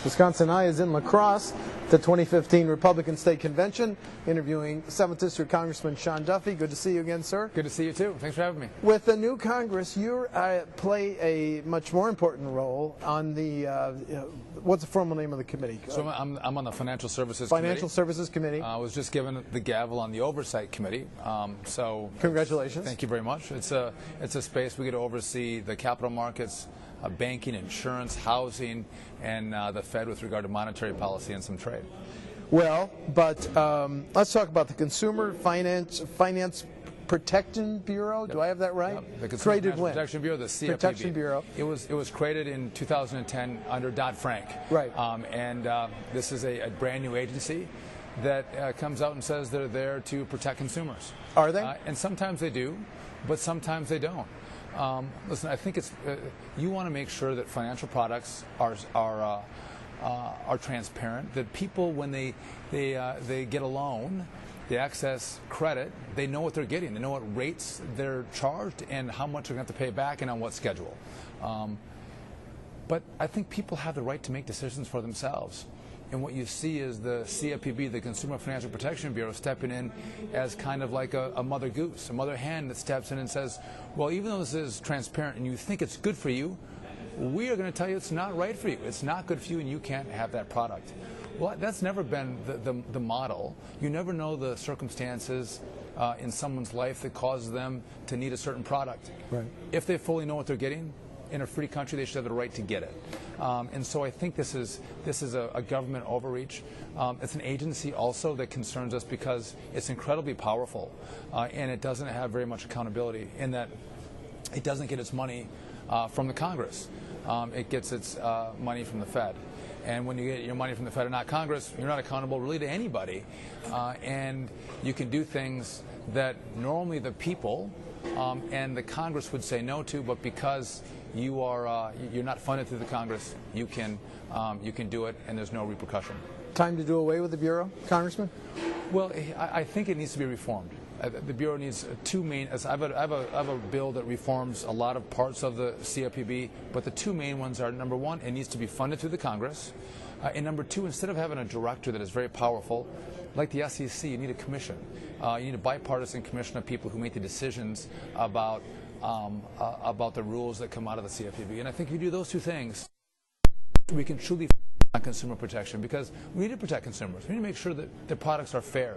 Wisconsin Eye is in La Crosse, the 2015 Republican State Convention, interviewing 7th District Congressman Sean Duffy. Good to see you again, sir. Good to see you, too. Thanks for having me. With the new Congress, you play a much more important role on the, what's the formal name of the committee? So I'm on the Financial Services Committee. I was just given the gavel on the Oversight Committee. So congratulations. Thank you very much. It's a space we get to oversee the capital markets, banking, insurance, housing, and the Fed with regard to monetary policy and some trade. Well, but let's talk about the Consumer Finance Protection Bureau. Yep. Do I have that right? Yep. The Consumer Created Financial when? Protection Bureau, the CFPB. Protection Bureau. It was created in 2010 under Dodd-Frank. Right. This is a brand new agency that comes out and says they're there to protect consumers. Are they? And sometimes they do, but sometimes they don't. Listen, I think it's you want to make sure that financial products are transparent. That people, when they get a loan, they access credit, they know what they're getting. They know what rates they're charged and how much they're going to have to pay back and on what schedule. But I think people have the right to make decisions for themselves. And what you see is the CFPB, the Consumer Financial Protection Bureau, stepping in as kind of like a mother goose, a mother hen that steps in and says, well, even though this is transparent and you think it's good for you, we are going to tell you it's not right for you. It's not good for you and you can't have that product. Well, that's never been the model. You never know the circumstances in someone's life that causes them to need a certain product. Right. If they fully know what they're getting, in a free country, they should have the right to get it. And so I think this is a government overreach. It's an agency also that concerns us because it's incredibly powerful, and it doesn't have very much accountability in that it doesn't get its money from the Congress. It gets its money from the Fed. And when you get your money from the Fed and not Congress, you're not accountable really to anybody. And you can do things that normally the people and the Congress would say no to, but because you're not funded through the Congress, you can do it, and there's no repercussion. Time to do away with the Bureau, Congressman? Well, I think it needs to be reformed. The Bureau needs two main. I have a bill that reforms a lot of parts of the CFPB, but the two main ones are: number one, it needs to be funded through the Congress, and number two, instead of having a director that is very powerful, like the SEC, you need a commission. You need a bipartisan commission of people who make the decisions about the rules that come out of the CFPB. And I think if you do those two things, we can truly on consumer protection, because we need to protect consumers. We need to make sure that the products are fair.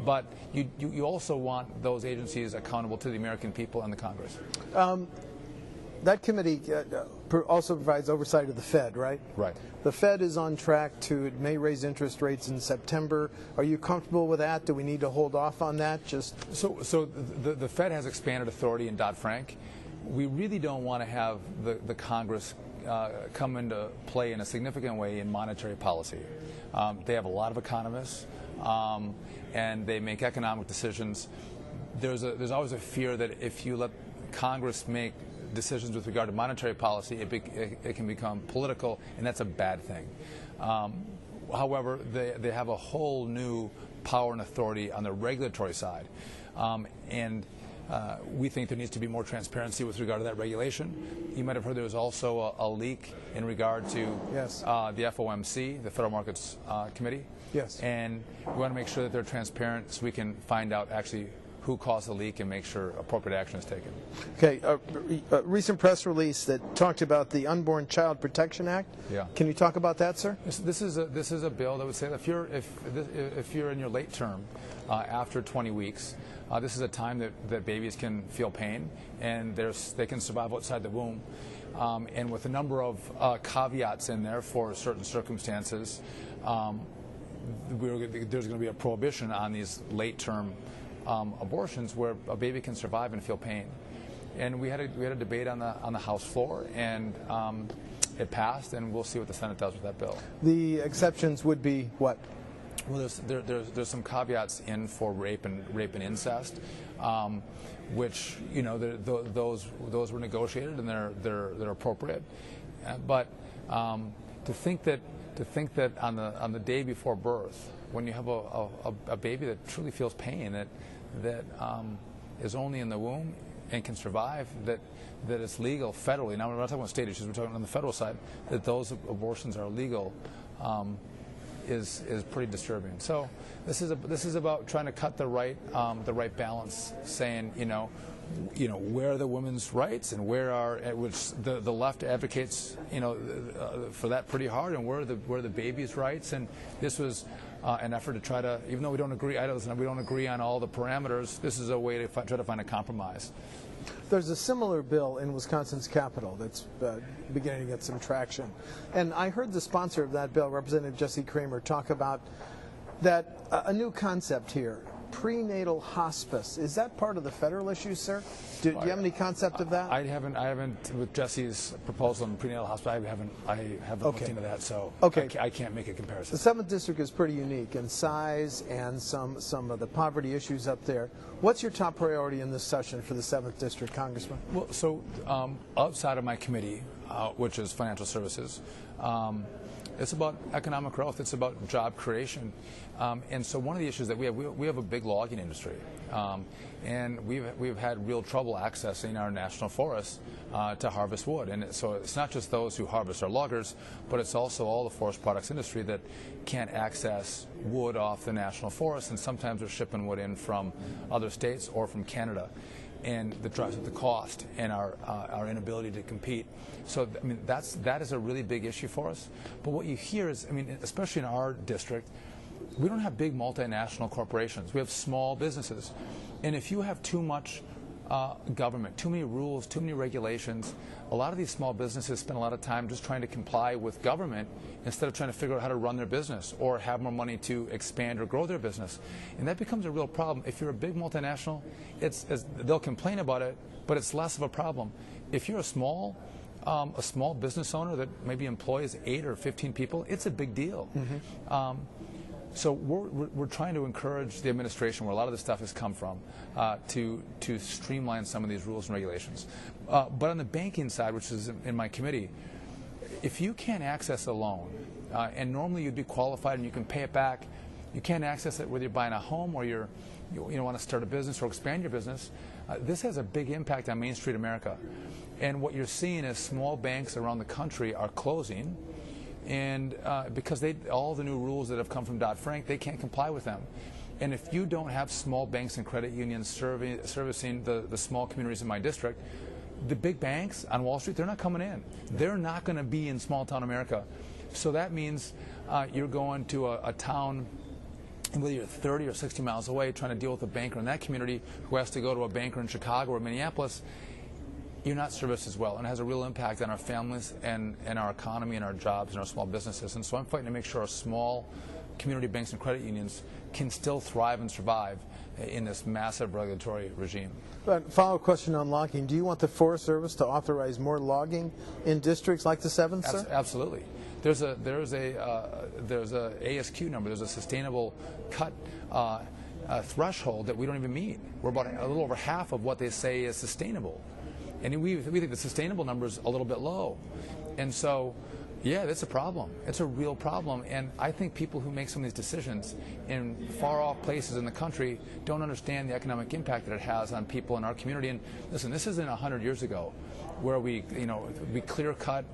But you also want those agencies accountable to the American people and the Congress. That committee also provides oversight of the Fed, right? Right. The Fed is on track it may raise interest rates in September. Are you comfortable with that? Do we need to hold off on that? So the Fed has expanded authority in Dodd-Frank. We really don't want to have the Congress come into play in a significant way in monetary policy. They have a lot of economists, and they make economic decisions. There's always a fear that if you let Congress make decisions with regard to monetary policy, it can become political, and that's a bad thing. However, they have a whole new power and authority on the regulatory side, and we think there needs to be more transparency with regard to that regulation. You might have heard there was also a leak in regard to yes. The FOMC, the Federal Markets Committee. Yes. And we want to make sure that they're transparent so we can find out actually who caused the leak and make sure appropriate action is taken. Okay, a recent press release that talked about the Unborn Child Protection Act. Yeah. Can you talk about that, sir? This is a bill that would say that if you're in your late term, after 20 weeks, this is a time that babies can feel pain and they can survive outside the womb, and with a number of caveats in there for certain circumstances. There's going to be a prohibition on these late-term abortions where a baby can survive and feel pain. And we had a debate on the House floor, and it passed, and we'll see what the Senate does with that bill. The exceptions would be what? Well, there's some caveats in for rape and incest, which those were negotiated and they're appropriate. But to think that on the day before birth, when you have a baby that truly feels pain, that is only in the womb and can survive, that it's legal federally. Now, we're not talking about state issues, we're talking on the federal side, that those abortions are legal is pretty disturbing. So this is about trying to cut the right balance, saying where are the women's rights and where are which the left advocates for that pretty hard, and where are the babies' rights. And this was an effort to try to, even though we don't agree, we don't agree on all the parameters, this is a way to try to find a compromise. There's a similar bill in Wisconsin's Capitol that's beginning to get some traction. And I heard the sponsor of that bill, Representative Jesse Kramer, talk about that a new concept here, prenatal hospice. Is that part of the federal issue, sir? Do you have any concept of that? I haven't with Jesse's proposal on prenatal hospice. I haven't looked into that, so I can't make a comparison. The 7th District is pretty unique in size and some of the poverty issues up there. What's your top priority in this session for the 7th District, Congressman? Well, so outside of my committee, which is financial services, it's about economic growth. It's about job creation. And so one of the issues that we have a big logging industry. And we've had real trouble accessing our national forests to harvest wood. And so it's not just those who harvest our loggers, but it's also all the forest products industry that can't access wood off the national forest. And sometimes they're shipping wood in from other states or from Canada. And that drives up the cost and our inability to compete. So I mean that is a really big issue for us. But what you hear is, especially in our district, we don't have big multinational corporations. We have small businesses, and if you have too much government, too many rules, too many regulations, a lot of these small businesses spend a lot of time just trying to comply with government instead of trying to figure out how to run their business or have more money to expand or grow their business. And that becomes a real problem. If you're a big multinational, they'll complain about it, but it's less of a problem. If you're a small business owner that maybe employs 8 or 15 people, it's a big deal. Mm-hmm. So we're trying to encourage the administration, where a lot of this stuff has come from, to streamline some of these rules and regulations. But on the banking side, which is in my committee, if you can't access a loan, and normally you'd be qualified and you can pay it back, you can't access it whether you're buying a home or you want to start a business or expand your business. This has a big impact on Main Street America. And what you're seeing is small banks around the country are closing. And because all the new rules that have come from Dodd-Frank, they can't comply with them. And if you don't have small banks and credit unions servicing the small communities in my district, the big banks on Wall Street, they're not coming in. They're not going to be in small town America. So that means you're going to a town, whether you're 30 or 60 miles away, trying to deal with a banker in that community who has to go to a banker in Chicago or Minneapolis. You're not serviced as well, and it has a real impact on our families and our economy and our jobs and our small businesses. And so I'm fighting to make sure our small community banks and credit unions can still thrive and survive in this massive regulatory regime. Follow-up question on logging. Do you want the Forest Service to authorize more logging in districts like the 7th, sir? Absolutely. There's a ASQ number. There's a sustainable cut threshold that we don't even meet. We're about a little over half of what they say is sustainable. And we think the sustainable number is a little bit low. And so, yeah, that's a problem. It's a real problem. And I think people who make some of these decisions in far-off places in the country don't understand the economic impact that it has on people in our community. And listen, this isn't 100 years ago where we clear-cut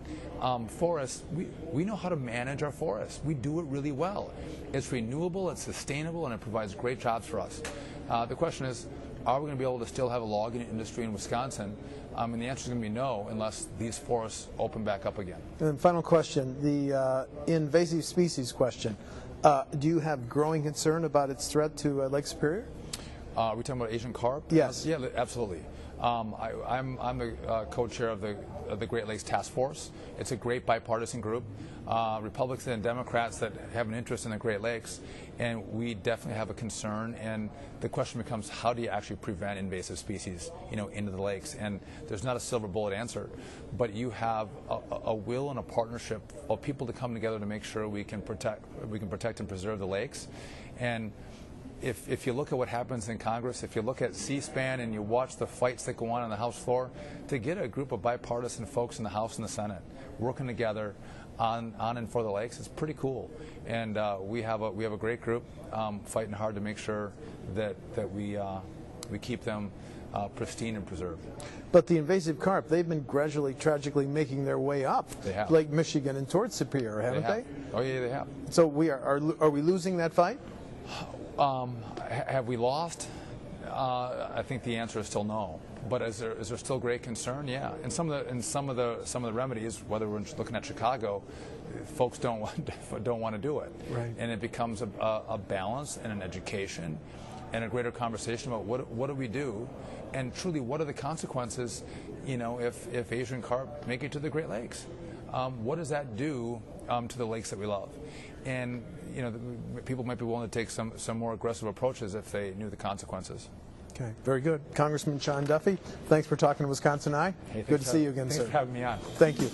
forests. We know how to manage our forests. We do it really well. It's renewable, it's sustainable, and it provides great jobs for us. The question is, are we going to be able to still have a logging industry in Wisconsin? And the answer is going to be no, unless these forests open back up again. And final question, the invasive species question. Do you have growing concern about its threat to Lake Superior? Are we talking about Asian carp? Yes. Yeah, absolutely. I'm the co-chair of the Great Lakes Task Force. It's a great bipartisan group, Republicans and Democrats that have an interest in the Great Lakes, and we definitely have a concern. And the question becomes, how do you actually prevent invasive species, into the lakes? And there's not a silver bullet answer, but you have a will and a partnership of people to come together to make sure we can protect and preserve the lakes. And if you look at what happens in Congress, if you look at C-SPAN and you watch the fights that go on the House floor, to get a group of bipartisan folks in the House and the Senate working together on and for the lakes, it's pretty cool. And we have a great group fighting hard to make sure that we keep them pristine and preserved. But the invasive carp, they've been gradually, tragically making their way up They have. Lake Michigan and towards Superior, haven't they? Oh yeah, they have. So we are we losing that fight? Have we lost? I think the answer is still no. But is there still great concern? Yeah. And some of the remedies, whether we're looking at Chicago, folks don't want to do it. Right. And it becomes a balance and an education and a greater conversation about what do we do, and truly what are the consequences, if Asian carp make it to the Great Lakes. What does that do to the lakes that we love? And people might be willing to take some more aggressive approaches if they knew the consequences. Okay, very good. Congressman Sean Duffy, thanks for talking to Wisconsin Eye. Hey, good to see you again, thanks sir. for having me on. Thank you.